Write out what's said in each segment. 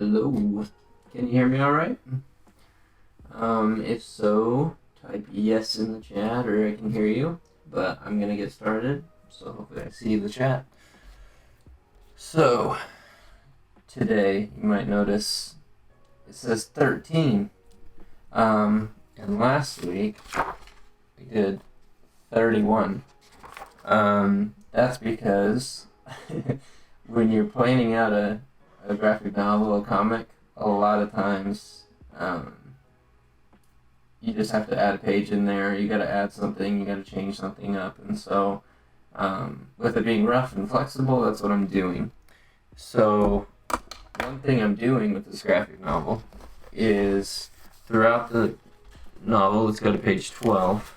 Hello. Can you hear me all right? If so, type yes in the chat or I can hear you. But I'm going to get started, so hopefully I see the chat. So, today you might notice it says 13. And last week we did 31. That's because when you're planning out a graphic novel, a comic, a lot of times you just have to add a page in there. You got to add something, you got to change something up. And so with it being rough and flexible, that's what I'm doing. So one thing I'm doing with this graphic novel is throughout the novel, let's go to page 12,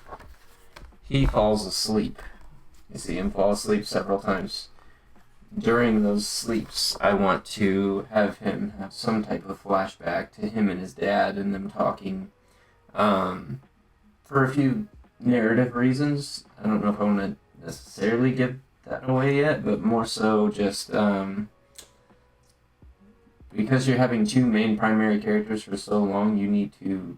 he falls asleep. You see him fall asleep several times. During those sleeps, I want to have him have some type of flashback to him and his dad and them talking for a few narrative reasons. I don't know if I want to necessarily give that away yet, but more so just because you're having two main primary characters for so long, you need to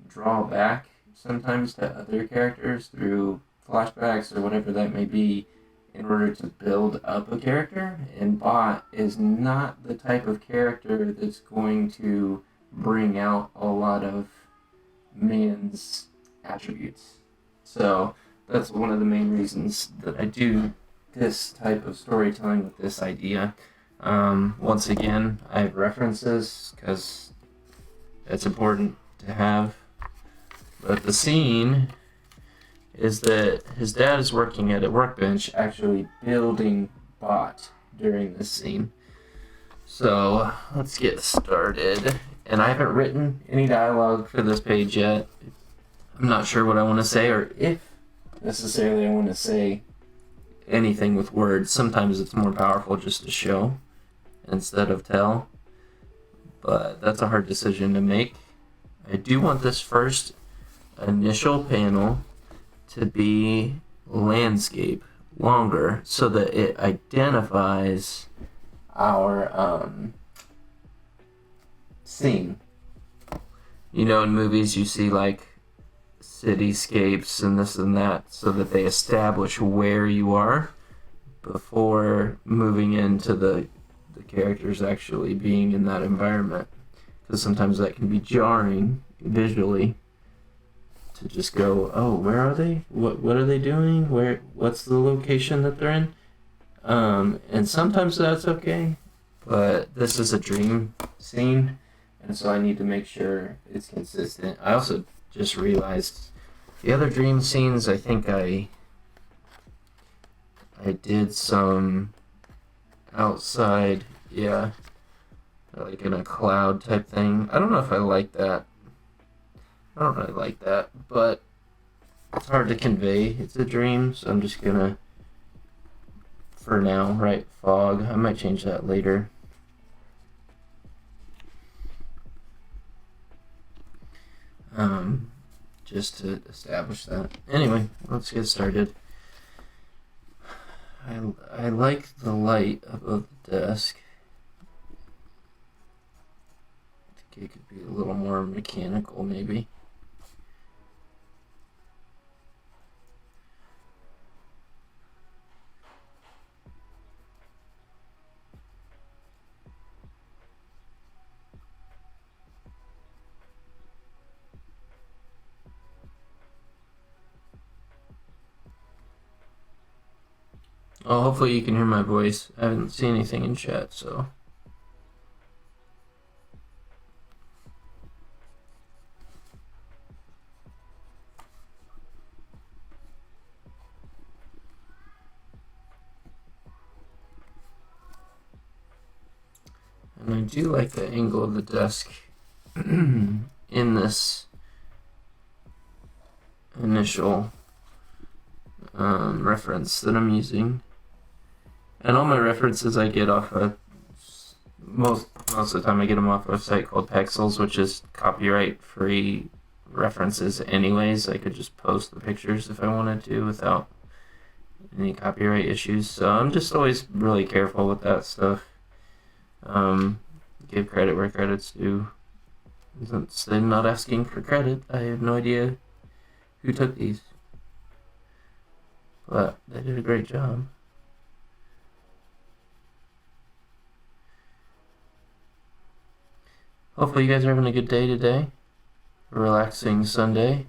draw back sometimes to other characters through flashbacks or whatever that may be in order to build up a character. And Bot is not the type of character that's going to bring out a lot of Man's attributes. So that's one of the main reasons that I do this type of storytelling with this idea. Once again, I have references because it's important to have. But the scene is that his dad is working at a workbench actually building Bot during this scene. So let's get started. And I haven't written any dialogue for this page yet. I'm not sure what I want to say or if necessarily I want to say anything with words. Sometimes it's more powerful just to show instead of tell. But that's a hard decision to make. I do want this first initial panel to be landscape longer so that it identifies our scene. You know, in movies you see like cityscapes and this and that so that they establish where you are before moving into the characters actually being in that environment, because sometimes that can be jarring visually to just go, oh, where are they? What are they doing? What's the location that they're in? And sometimes that's okay, but this is a dream scene, and so I need to make sure it's consistent. I also just realized the other dream scenes, I think I did some outside, yeah, like in a cloud type thing. I don't know if I like that. I don't really like that, but it's hard to convey. It's a dream, so I'm just gonna, for now, write fog. I might change that later. Just to establish that. Anyway, let's get started. I like the light above the desk. I think it could be a little more mechanical, maybe. Oh, hopefully you can hear my voice. I haven't seen anything in chat, so. And I do like the angle of the desk in this initial reference that I'm using. And all my references I get off of, most of the time I get them off of a site called Pexels, which is copyright-free references anyways. I could just post the pictures if I wanted to without any copyright issues. So I'm just always really careful with that stuff. give credit where credit's due. Since they're not asking for credit, I have no idea who took these. But they did a great job. Hopefully you guys are having a good day today. A relaxing Sunday.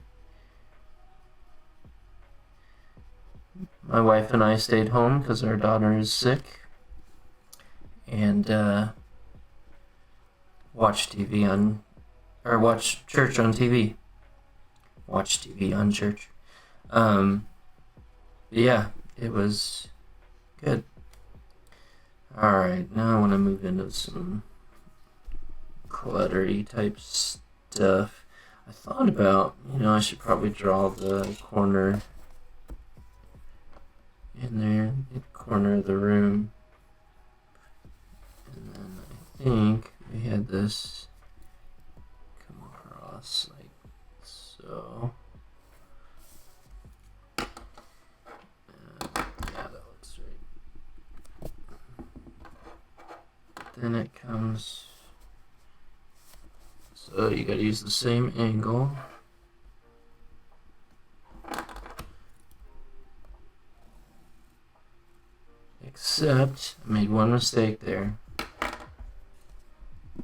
My wife and I stayed home because our daughter is sick. And watched church on TV. Watch TV on church. Yeah, it was good. Alright, now I want to move into some cluttery type stuff. I thought about, I should probably draw the corner in there, the corner of the room. And then I think we had this come across like so. Yeah, that looks right. Then it comes, so you gotta use the same angle. Except I made one mistake there.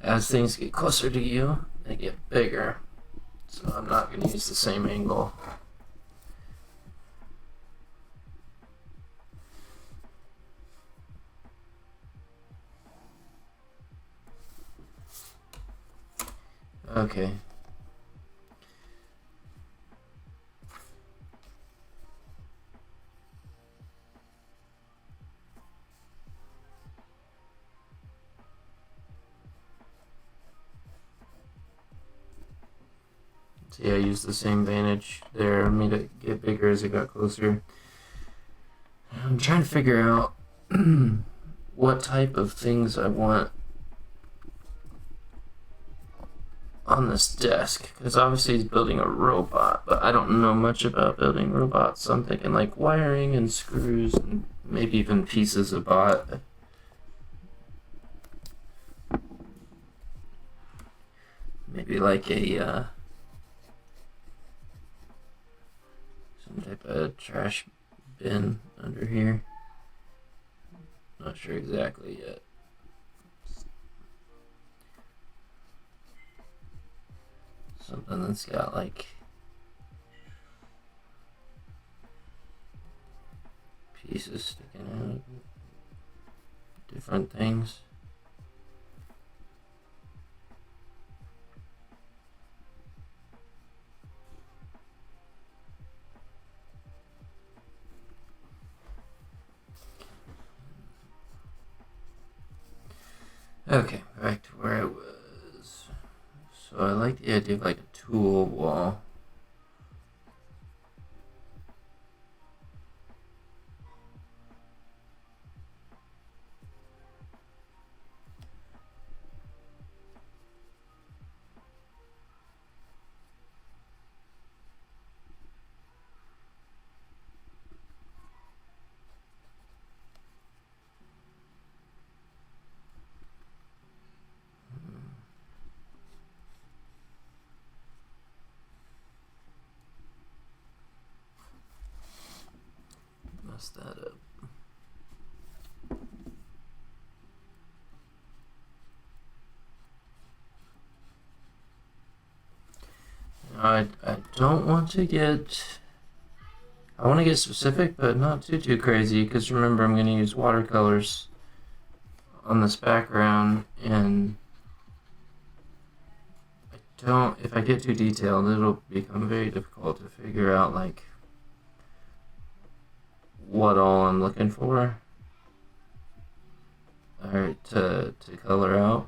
As things get closer to you, they get bigger. So I'm not going to use the same angle. Okay. See, I used the same vantage there, made it get bigger as it got closer. I'm trying to figure out what type of things I want on this desk, because obviously he's building a robot, but I don't know much about building robots, so I'm thinking like wiring and screws and maybe even pieces of bot. Maybe like a some type of trash bin under here. Not sure exactly yet. Something that's got like pieces sticking out, different things. Okay, back to where I was. So I like the idea of like a tool wall. Mess that up. I don't want to get, I want to get specific, but not too crazy, because remember I'm going to use watercolors on this background, and if I get too detailed, it'll become very difficult to figure out like what all I'm looking for, or to color out.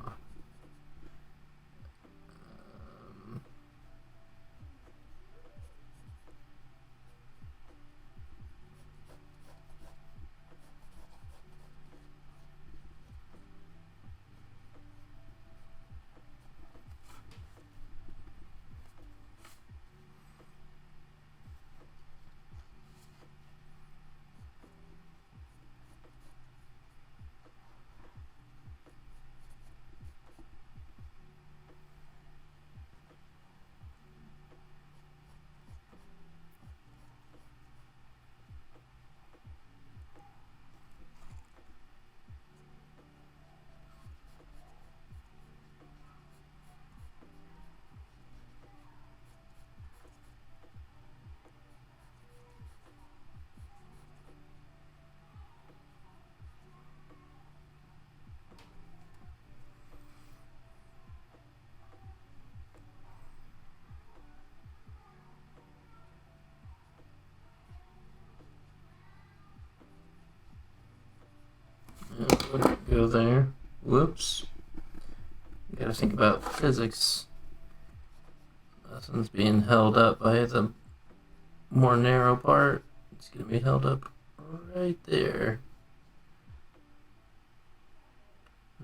there. Whoops. You gotta think about physics. This one's being held up by the more narrow part. It's gonna be held up right there.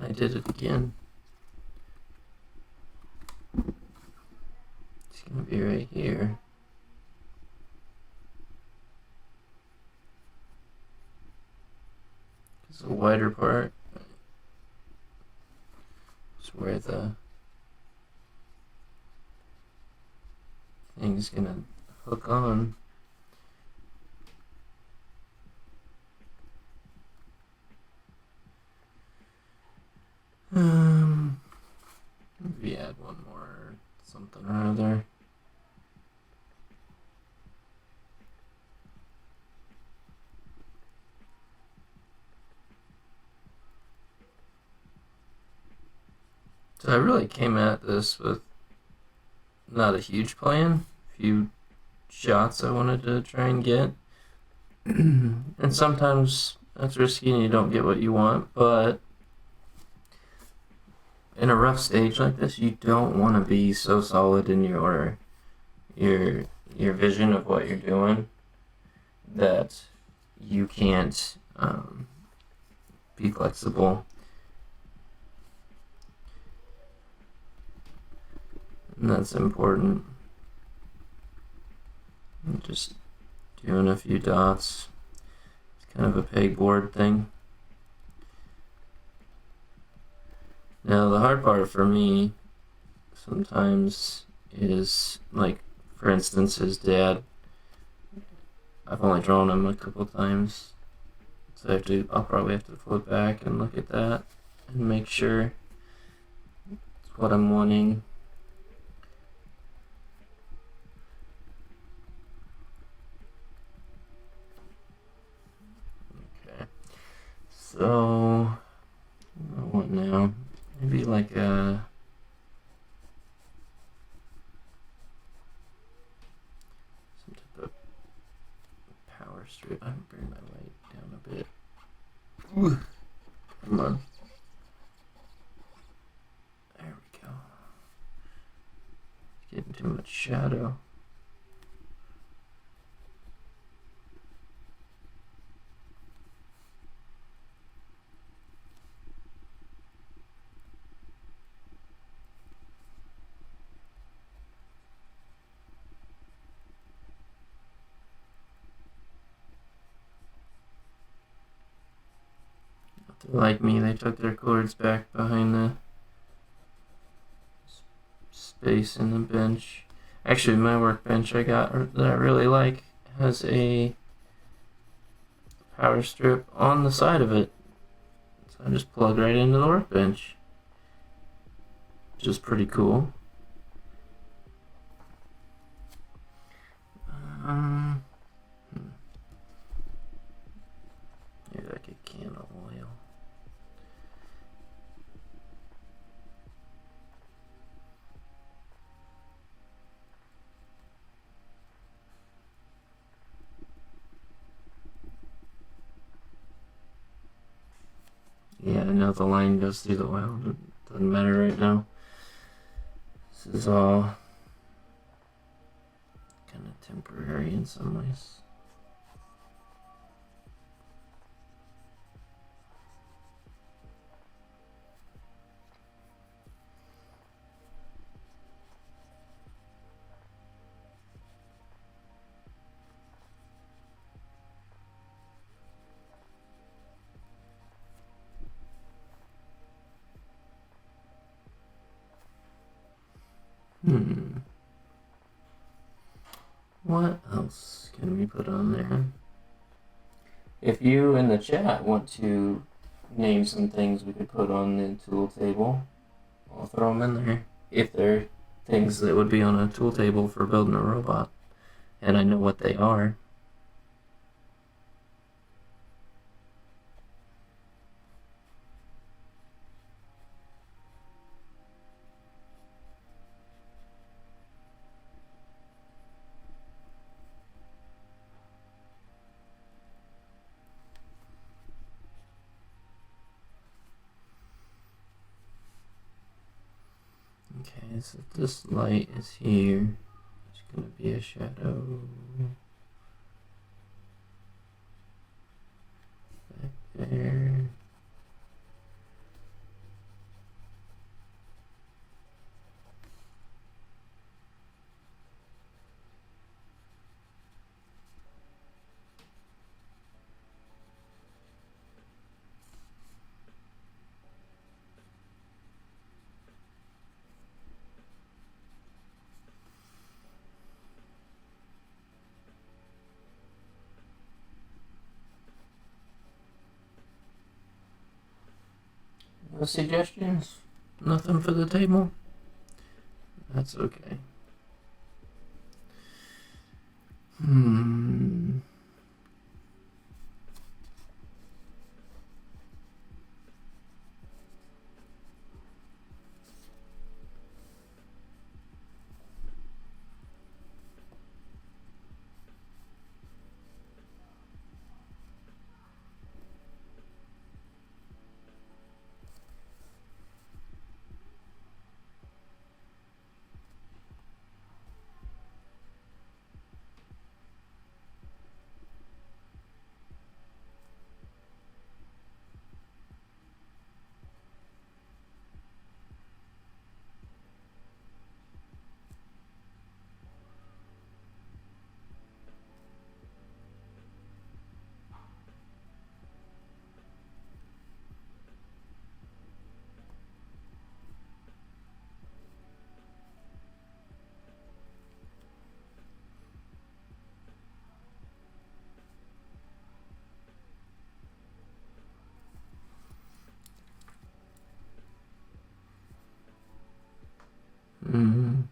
I did it again. It's gonna be right here. It's a wider part. It's where the thing's gonna hook on. Maybe add one more something or other. So I really came at this with not a huge plan, a few shots I wanted to try and get. And sometimes that's risky and you don't get what you want, but in a rough stage like this, you don't want to be so solid in your vision of what you're doing that you can't be flexible. And that's important. I'm just doing a few dots. It's kind of a pegboard thing. Now the hard part for me sometimes is, like, for instance, his dad. I've only drawn him a couple times, so I'll probably have to flip back and look at that and make sure it's what I'm wanting. Okay, so what now? Maybe like a some type of power strip. I'm bring my light down a bit. Ooh. Come on. There we go. It's getting too much shadow. Like me, they took their cords back behind the space in the bench. Actually, my workbench I got that I really like has a power strip on the side of it. So I just plug right into the workbench, which is pretty cool. Maybe like a can of oil. Yeah, I know the line goes through the oil. It doesn't matter right now. This is all kind of temporary in some ways. What else can we put on there? If you in the chat want to name some things we could put on the tool table, I'll throw them in there. If they're things that would be on a tool table for building a robot, and I know what they are. Okay, so this light is here. It's gonna be a shadow back there. No suggestions? Nothing for the table? That's okay. Hmm. Mm-hmm.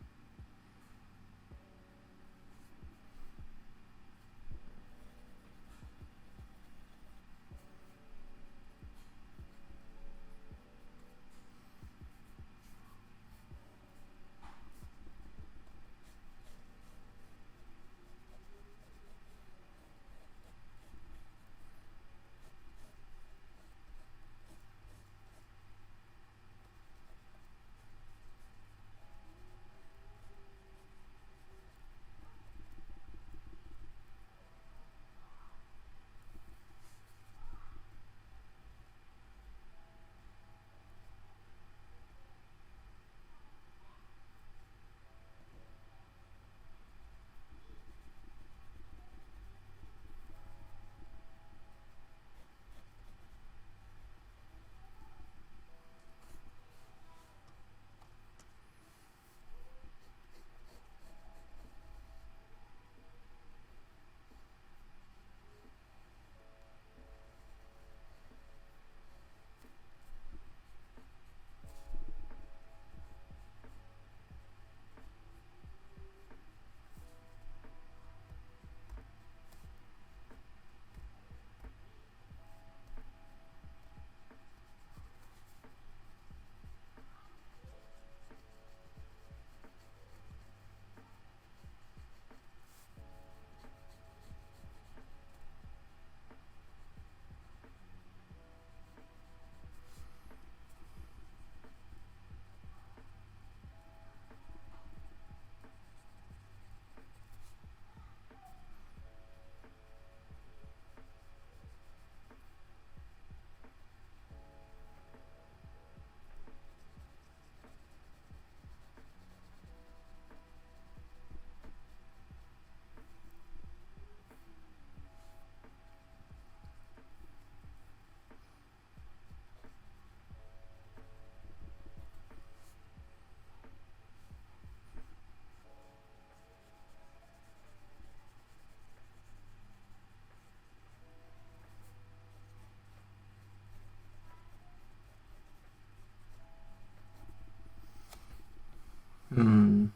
Hmm.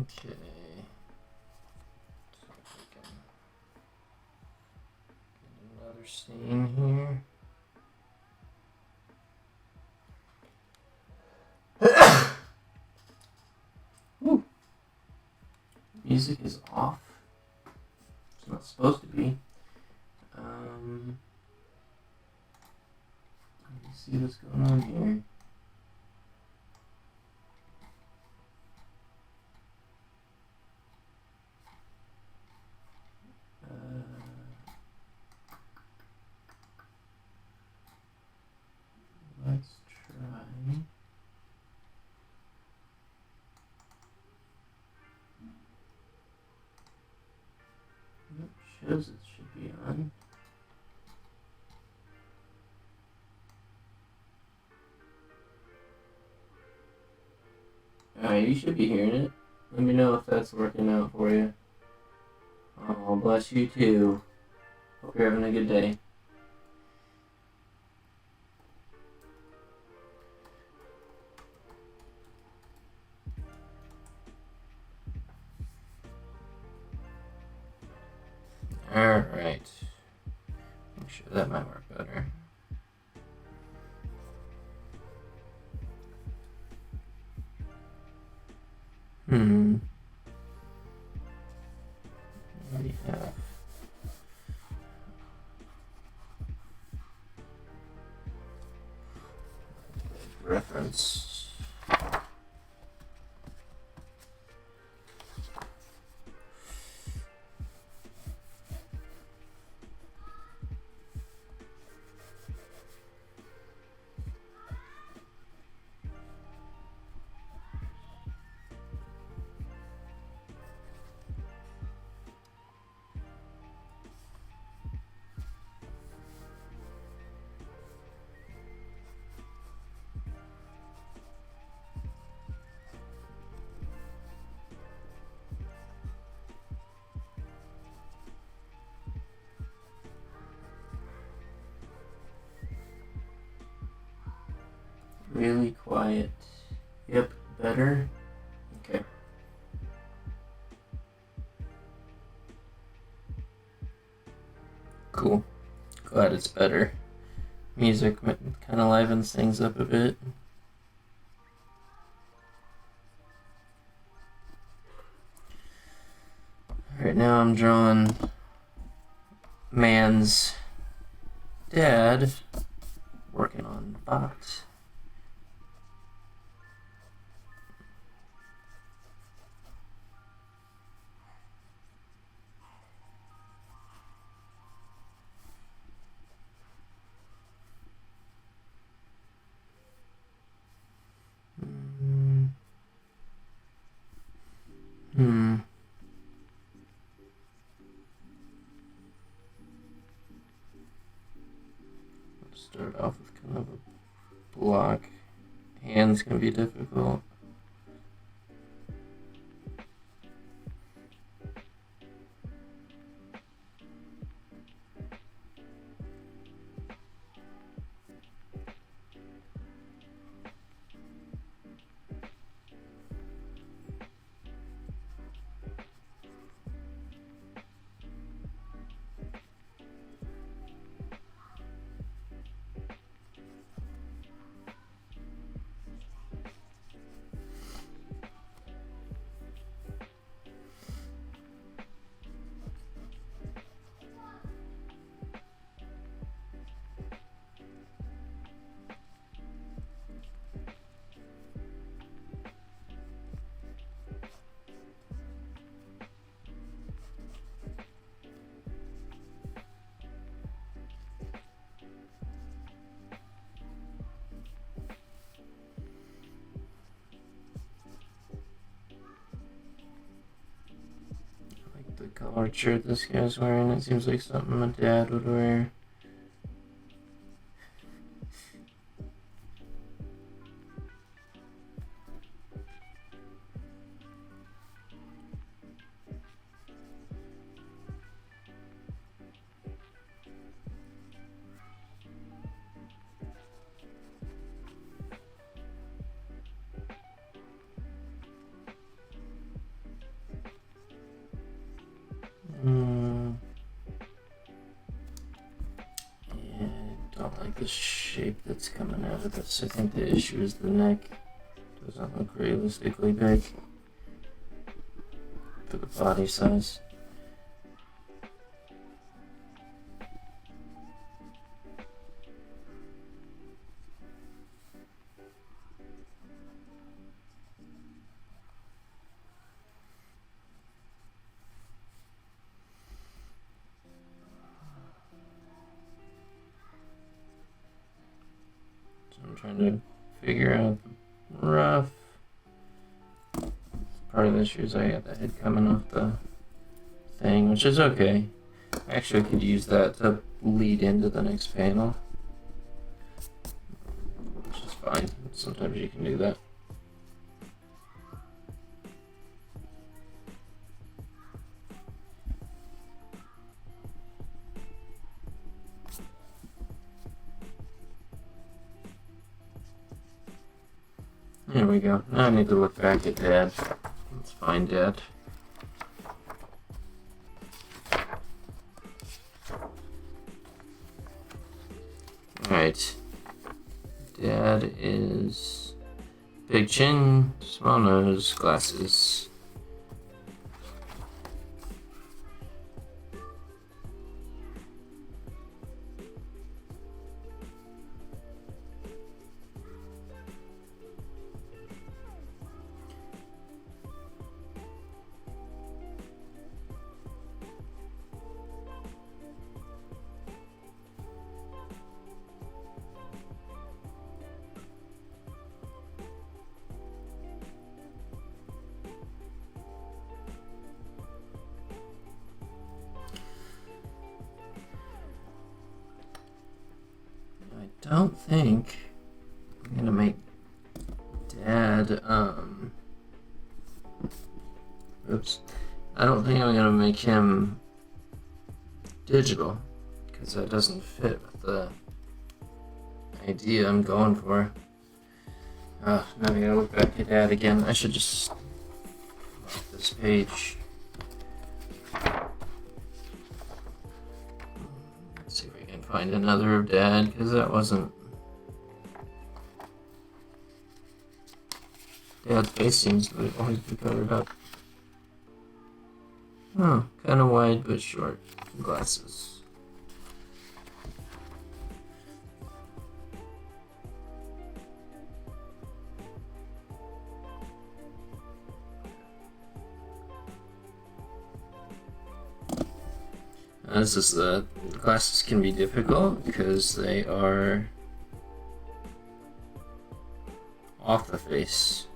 Okay. seeing here. Ooh. Music is off. It's not supposed to be. Let me see what's going on here. Let's try. It shows it should be on. Alright, you should be hearing it. Let me know if that's working out for you. Oh, bless you too. Hope you're having a good day. Alright. I'm sure that might work better. What do you have? Reference. Really quiet. Yep, better. Okay. Cool. Glad it's better. Music kind of livens things up a bit. Right now I'm drawing man's dad working on box. Start off with kind of a block. Hand's gonna be difficult. The colored shirt this guy's wearing, it seems like something my dad would wear. for this. I think the issue is the neck. Doesn't look realistically big for the body size. I'm trying to figure out rough. Part of the issue is I got the head coming off the thing, which is okay. I actually could use that to lead into the next panel, which is fine. Sometimes you can do that. There we go. Now I need to look back at Dad. Let's find Dad. Alright. Dad is big chin, small nose, glasses. I don't think I'm gonna make Dad, oops. I don't think I'm gonna make him digital, because that doesn't fit with the idea I'm going for. Now I gotta look back at Dad again. I should just mark this page. Let's see if we can find another of Dad, because that wasn't... Dad's face seems to always be covered up. Oh, kind of wide but short. Glasses. This is the glasses can be difficult because they are off the face.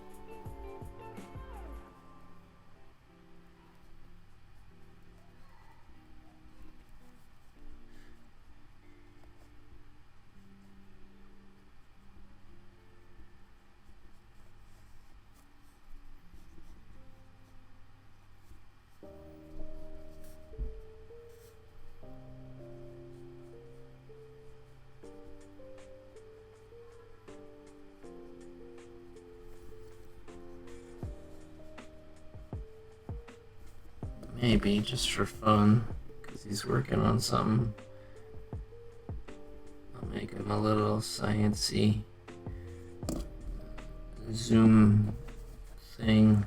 Maybe just for fun, because he's working on something. I'll make him a little sciencey zoom thing.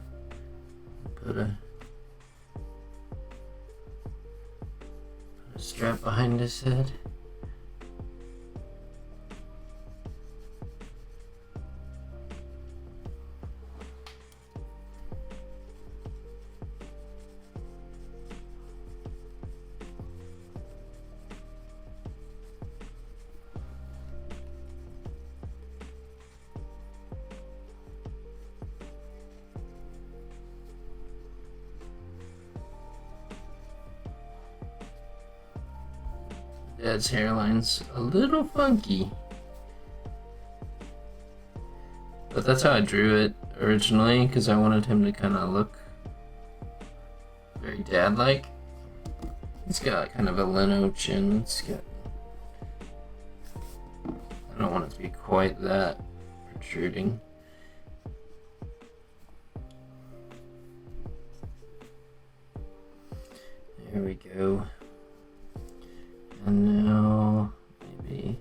Put a strap behind his head. Dad's hairline's a little funky, but that's how I drew it originally, because I wanted him to kind of look very dad-like. He's got kind of a Leno chin. It's got... I don't want it to be quite that protruding. There we go. And now, maybe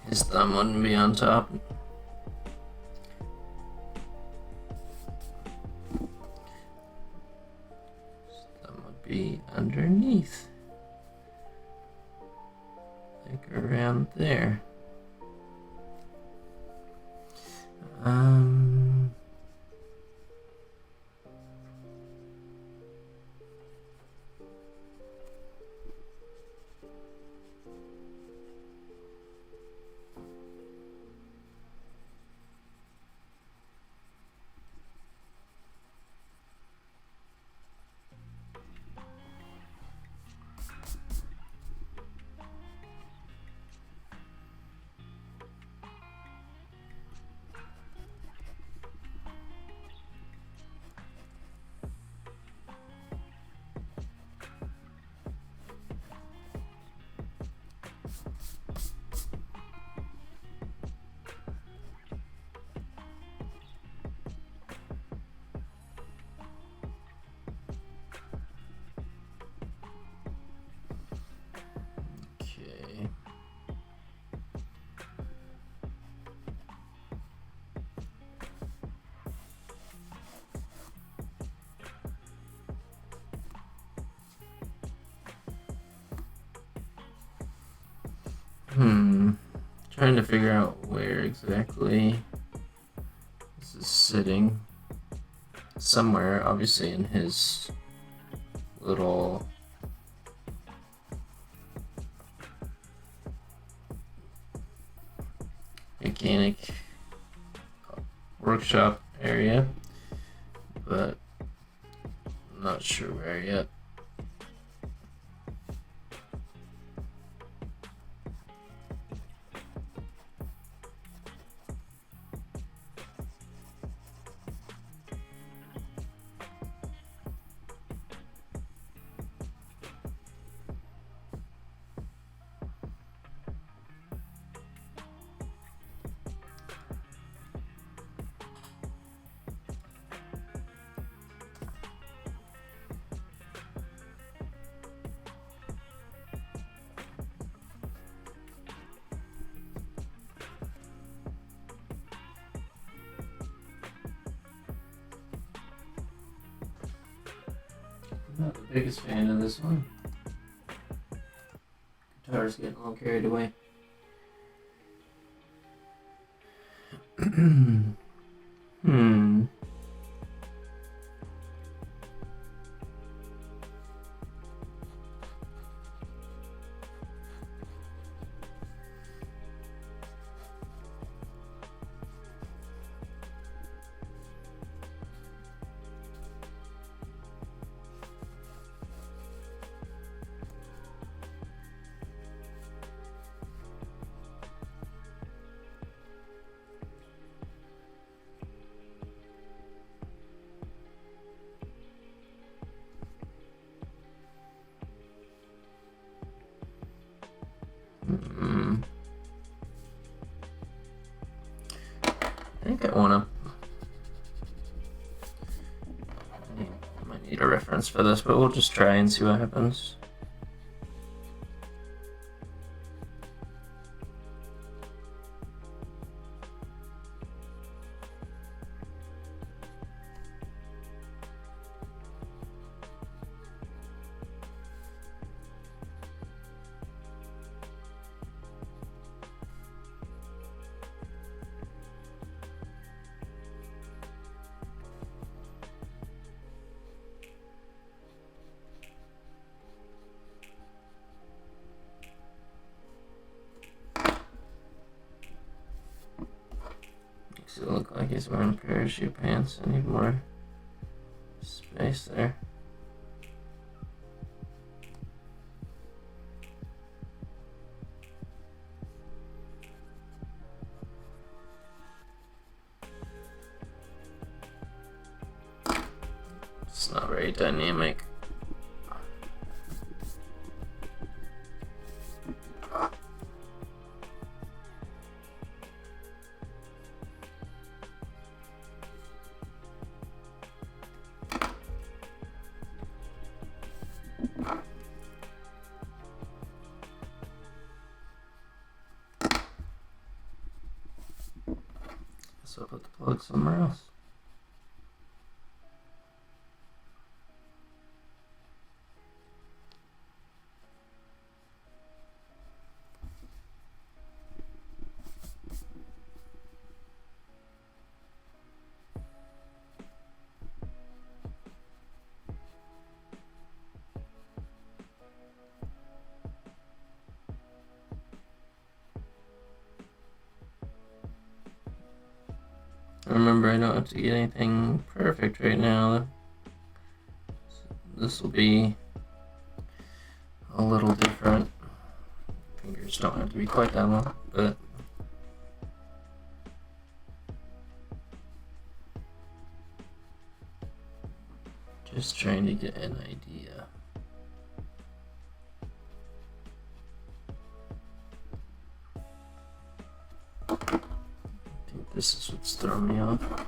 His thumb wouldn't be on top. His thumb would be underneath. Like around there. Trying to figure out where exactly this is sitting. Somewhere, obviously, in his little mechanic workshop area, but I'm not sure where yet. Not the biggest fan of this one. Guitar's getting all carried away. I think I might need a reference for this, but we'll just try and see what happens. Makes it look like he's wearing parachute pants. I need more space there. It's not very dynamic. look somewhere else. Remember, I don't have to get anything perfect right now. This will be a little different. Fingers don't have to be quite that long, but just trying to get an idea. I think this is what's throwing me off.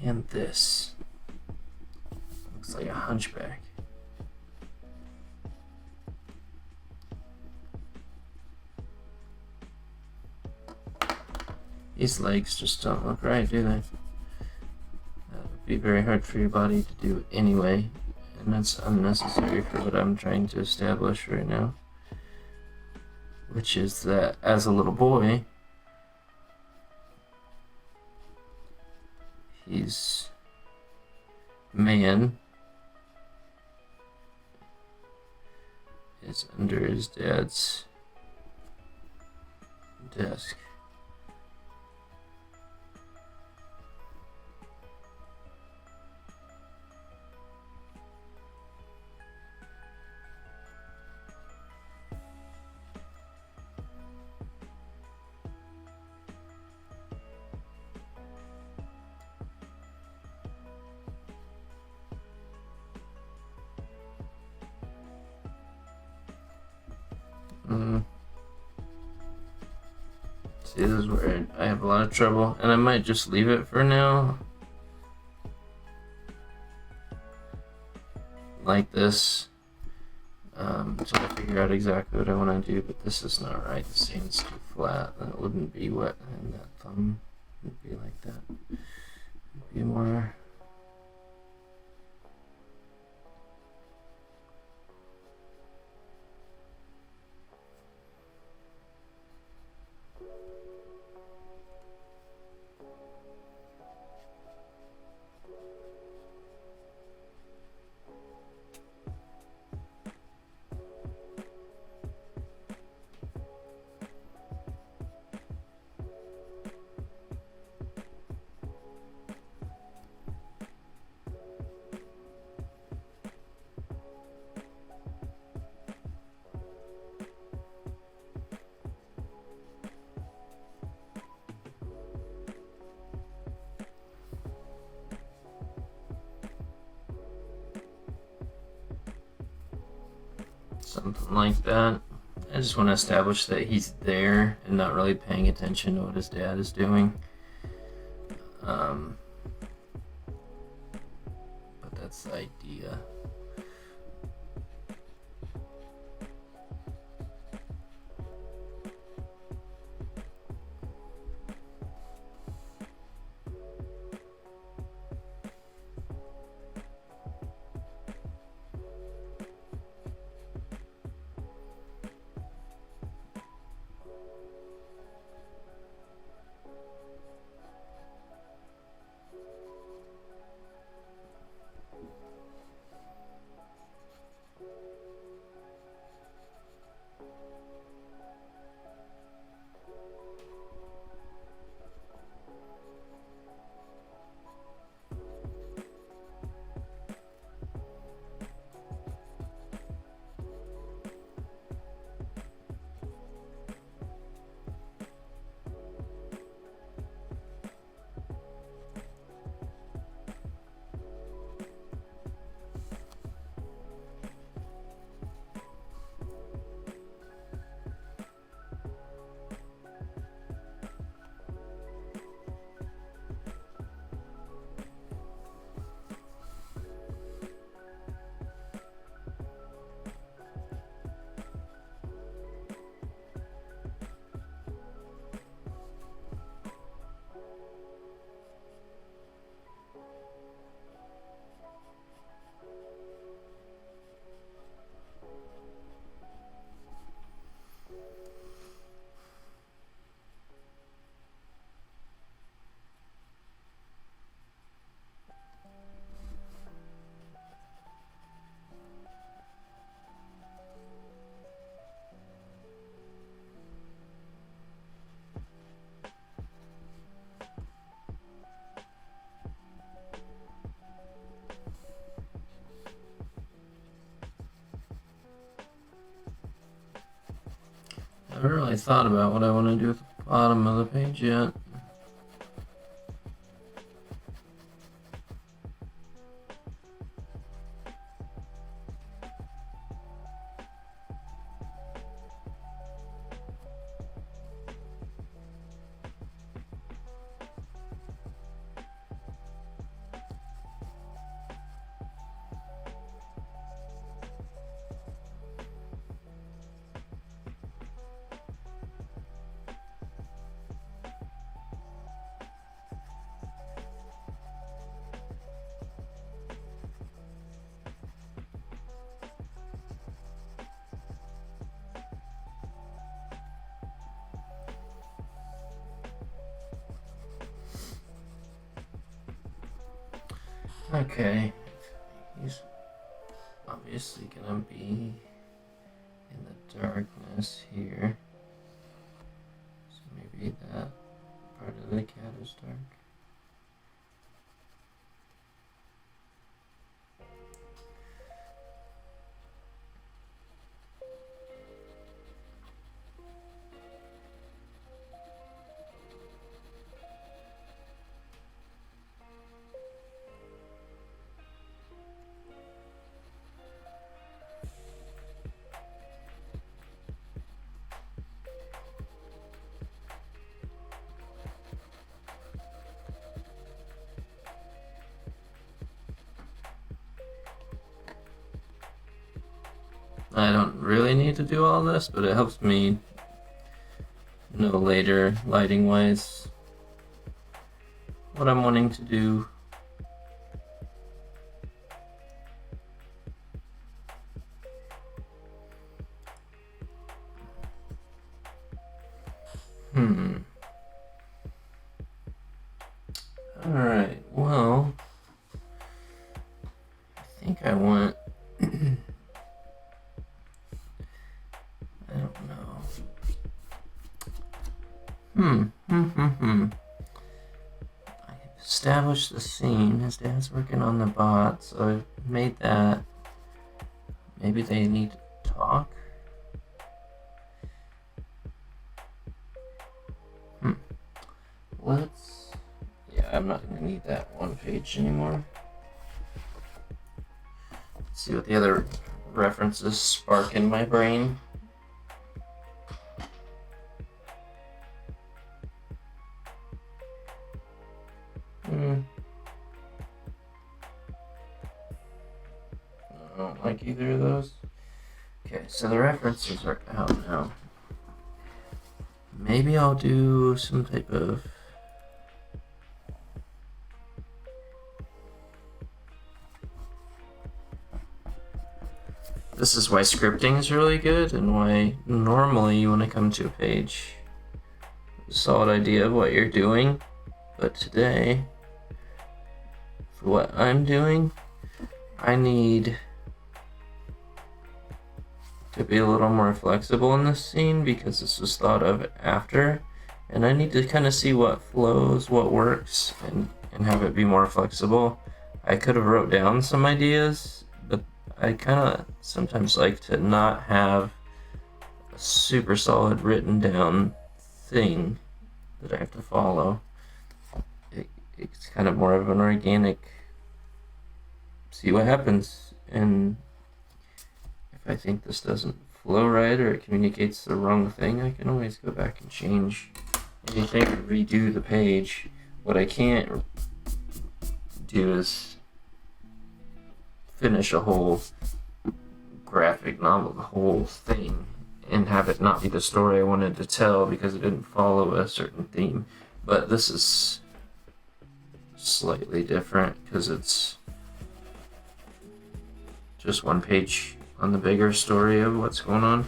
And this looks like a hunchback. These legs just don't look right, do they? That would be very hard for your body to do anyway, and that's unnecessary for what I'm trying to establish right now, which is that as a little boy, he's man is under his dad's desk. See, this is where I have a lot of trouble, and I might just leave it for now. Like this. Until I figure out exactly what I want to do, but this is not right. The seam's too flat, and it wouldn't be wet, and that thumb would be like that. It'd be more. Something like that. I just want to establish that he's there and not really paying attention to what his dad is doing. But that's the idea. haven't really thought about what I want to do with the bottom of the page yet. Okay, he's obviously gonna be in the darkness here, so maybe that part of the cat is dark. I don't really need to do all this, but it helps me know later, lighting-wise, what I'm wanting to do. Alright, well, I think I want... I don't know. I established the scene. His dad's working on the bot, so I've made that. Maybe they need to talk. Let's... Yeah, I'm not going to need that one page anymore. Let's see what the other references spark in my brain. I don't like either of those. Okay, so the references are out now. Maybe I'll do some type of... This is why scripting is really good, and why normally when I come to a page, a solid idea of what you're doing, but today, for what I'm doing, I need to be a little more flexible in this scene because this was thought of after, and I need to kind of see what flows, what works, and have it be more flexible. I could have wrote down some ideas, but I kind of sometimes like to not have a super solid written down thing that I have to follow. It's kind of more of an organic, see what happens, and if I think this doesn't flow right or it communicates the wrong thing, I can always go back and change anything or redo the page. What I can't do is finish a whole graphic novel, the whole thing, and have it not be the story I wanted to tell because it didn't follow a certain theme. But this is slightly different because it's just one page on the bigger story of what's going on.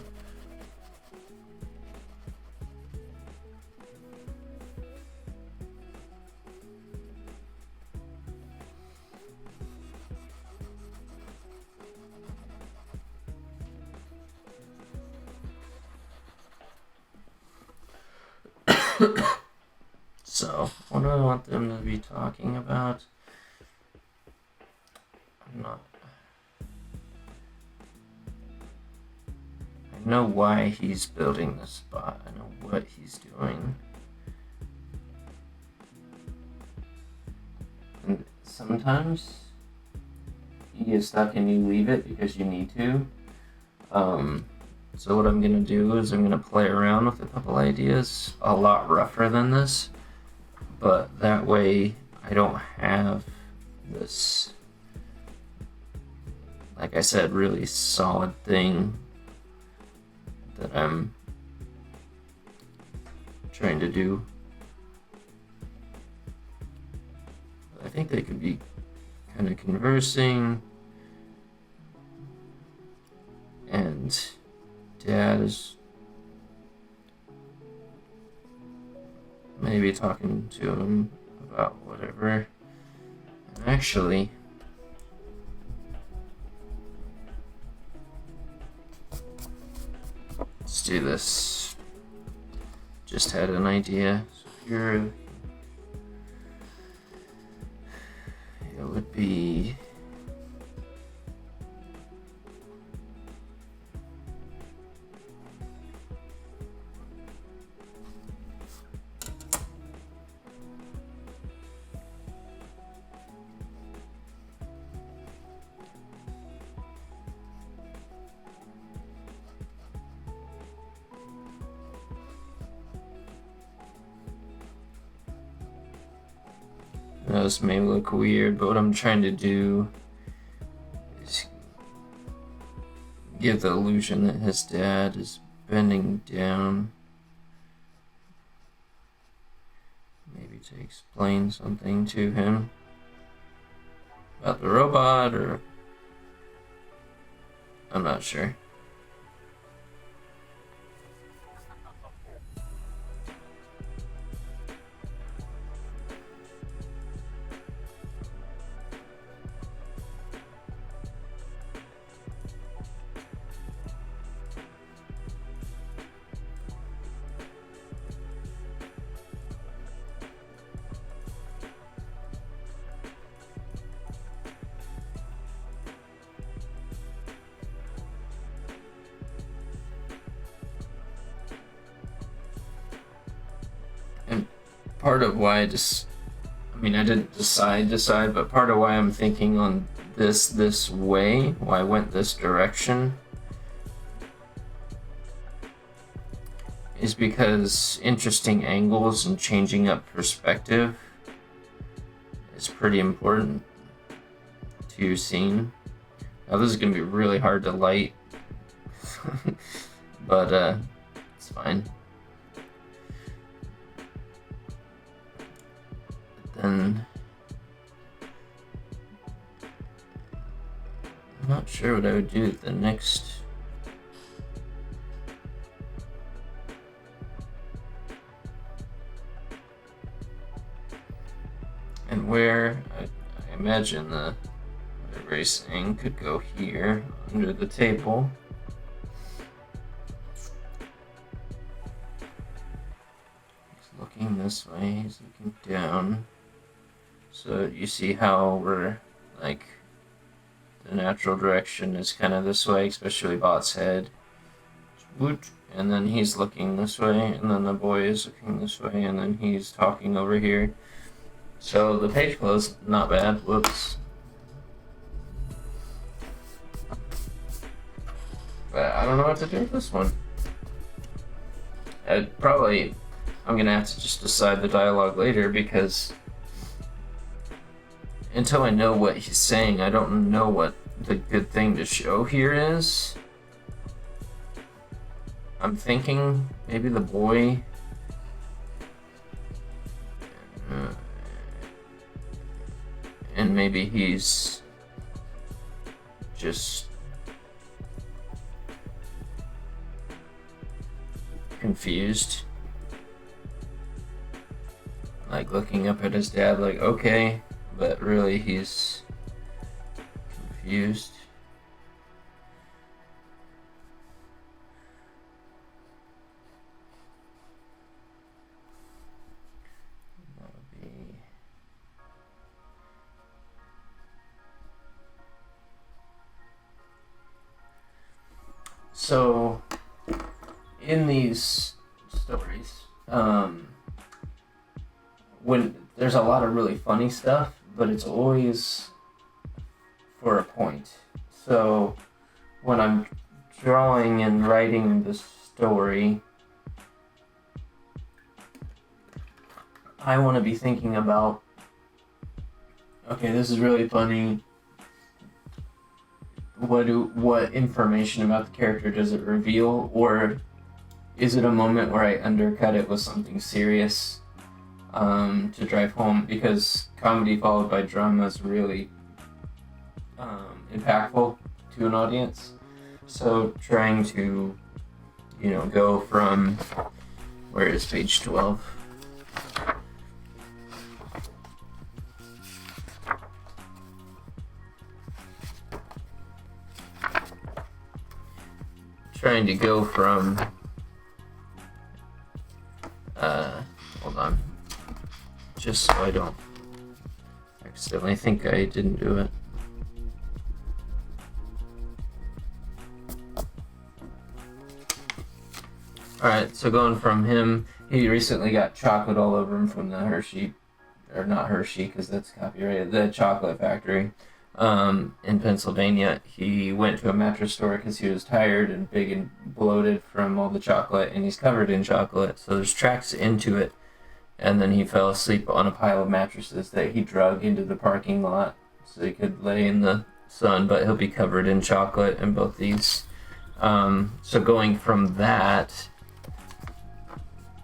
So, what do I want them to be talking about? I know why he's building this spot. I know what he's doing. And sometimes you get stuck and you leave it because you need to. So what I'm going to do is I'm going to play around with a couple ideas, a lot rougher than this, but that way I don't have this, like I said, really solid thing that I'm trying to do. I think they could be kind of conversing, and Dad is maybe talking to him about whatever. And actually, let's do this. Just had an idea. So here it would be this may look weird, but what I'm trying to do is give the illusion that his dad is bending down, maybe to explain something to him about the robot, or I'm not sure. Part of why I didn't decide, but part of why I'm thinking on this way, why I went this direction, is because interesting angles and changing up perspective is pretty important to your scene. Now this is going to be really hard to light, but it's fine. Then I'm not sure what I would do with the next. And where I imagine whatever he's saying could go here under the table. He's looking this way, he's looking down. So you see how we're like the natural direction is kind of this way, especially Bot's head. And then he's looking this way, and then the boy is looking this way, and then he's talking over here. So the page flow not bad. Whoops. But I don't know what to do with this one. I'm gonna have to just decide the dialogue later, because until I know what he's saying, I don't know what the good thing to show here is. I'm thinking maybe the boy and maybe he's just confused, like looking up at his dad like, okay, but really he's confused. That would be so in these stories, when there's a lot of really funny stuff, but it's always for a point. So when I'm drawing and writing the story, I want to be thinking about, okay, this is really funny. What information about the character does it reveal, or is it a moment where I undercut it with something serious to drive home? Because comedy followed by drama is really impactful to an audience. So trying to, go from, where is page 12? Trying to go from, hold on, just so I don't accidentally think I didn't do it. Alright, so going from him, he recently got chocolate all over him from the Hershey, or not Hershey because that's copyrighted, the chocolate factory in Pennsylvania. He went to a mattress store because he was tired and big and bloated from all the chocolate, and he's covered in chocolate, so there's tracks into it. And then he fell asleep on a pile of mattresses that he drug into the parking lot so he could lay in the sun, but he'll be covered in chocolate in both these. So going from that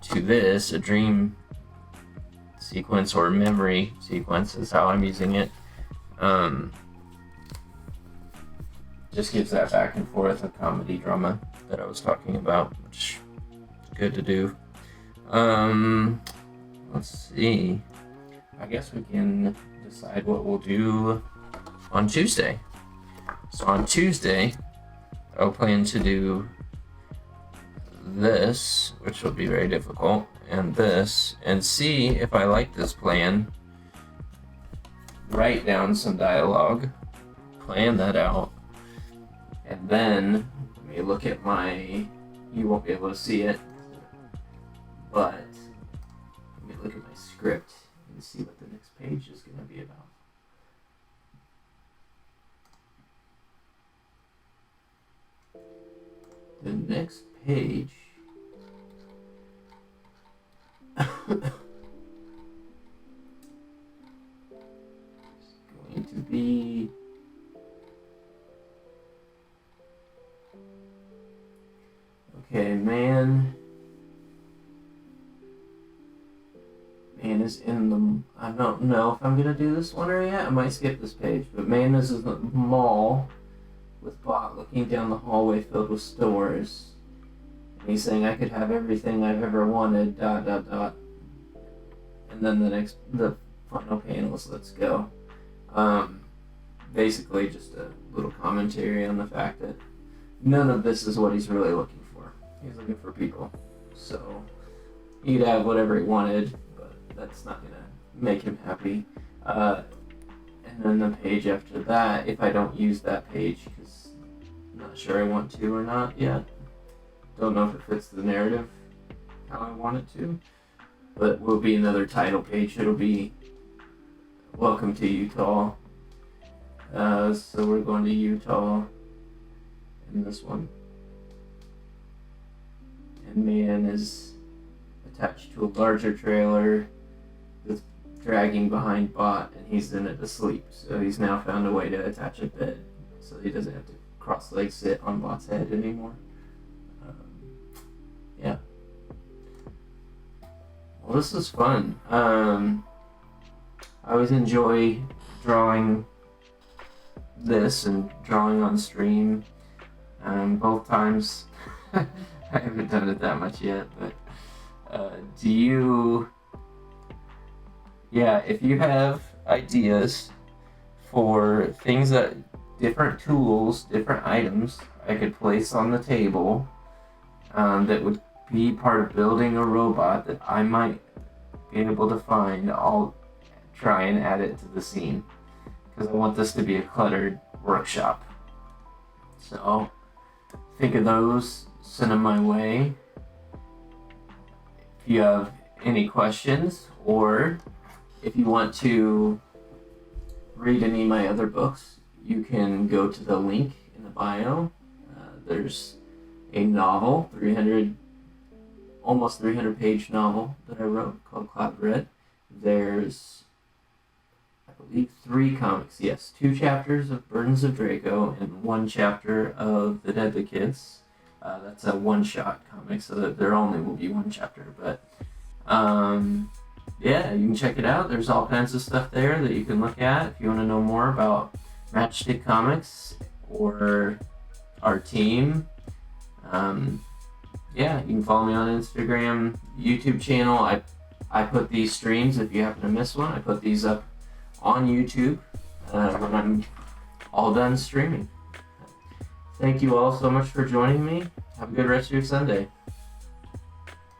to this, a dream sequence or memory sequence is how I'm using it. Just gives that back and forth of comedy drama that I was talking about, which is good to do. Let's see. I guess we can decide what we'll do on Tuesday. So on Tuesday, I'll plan to do this, which will be very difficult, and this, and see if I like this plan. Write down some dialogue, plan that out, and then let me look at you won't be able to see it, but let me look at my script and see what the next page is going to be about. The next page is going to be man is in the, I don't know if I'm gonna do this one or yet. I might skip this page, but man is in the mall with Bot looking down the hallway filled with stores. And he's saying, I could have everything I've ever wanted, ... And then the final panel is let's go. Basically just a little commentary on the fact that none of this is what he's really looking for. He's looking for people. So he could have whatever he wanted, but that's not gonna make him happy. And then the page after that, if I don't use that page, because I'm not sure I want to or not yet. Don't know if it fits the narrative how I want it to, but will be another title page. It'll be Welcome to Utah. So we're going to Utah in this one. And man is attached to a larger trailer that's dragging behind Bot, and he's in it asleep. So he's now found a way to attach a bed so he doesn't have to cross-leg sit on Bot's head anymore. Yeah. Well, this is fun. I always enjoy drawing this and drawing on stream. Both times. I haven't done it that much yet, but if you have ideas for things that, different tools, different items I could place on the table that would be part of building a robot that I might be able to find, I'll try and add it to the scene, because I want this to be a cluttered workshop. So think of those, send them my way, if you have any questions, or if you want to read any of my other books, you can go to the link in the bio. There's a novel, almost 300 page novel that I wrote called Cloud Red. There's, I believe, 3 comics. Yes, 2 chapters of Burdens of Draco and 1 chapter of The Deadly Kids. That's a one-shot comic, so that there only will be 1 chapter. But yeah, you can check it out. There's all kinds of stuff there that you can look at if you want to know more about Matchstick Comics or our team. Yeah, you can follow me on Instagram, YouTube channel. I put these streams, if you happen to miss one, I put these up on YouTube when I'm all done streaming. Thank you all so much for joining me. Have a good rest of your Sunday.